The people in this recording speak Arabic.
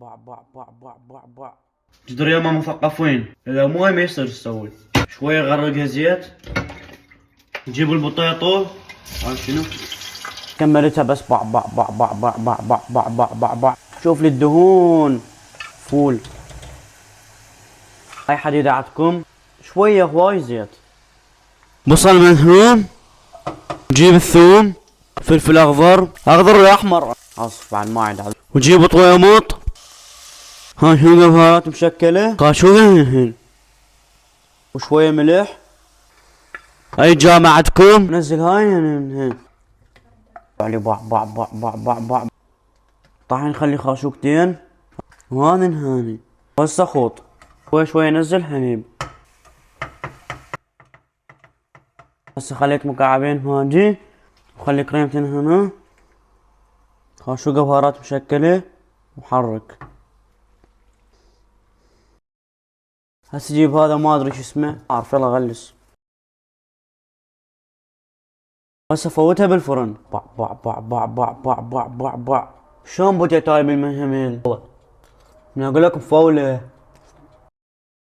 باع باع باع باع باع باع. جدر يا ماما مثقفين، اذا مو ما يصير تسوي شوية غرقها زيت، نجيب البطيطو. هاي شنو؟ كملتها بس باع باع باع باع باع باع باع باع باع باع باع. شوف لي الدهون. فول. هاي حديدة عندكم شوية هواي زيت. بصل مذهوم. نجيب الثوم، فلفل اخضر، اخضر ولا احمر، اصف على الماعدة، وجيب طويموط. هاي شنو بهارات مشكلة، هن وشوية ملح. اي جامعة عندكم نزل هاي هن علي باع باع باع باع باع باع. طحن نخلي خاشوقتين وهذا هاني هسه خوط. شوي شوي نزل حليب. هسه خليت مكعبين ماجي وخلي كريمتين هنا. خاشوقة بهارات مشكلة وحرك. هسه جيب هذا ما ادري شو اسمه، اعرف يلا غلس. هسه فوتها بالفرن. باع باع باع باع باع باع باع باع باع. شلون بوتيتاي بالمهمل؟ من اقول لكم فولة.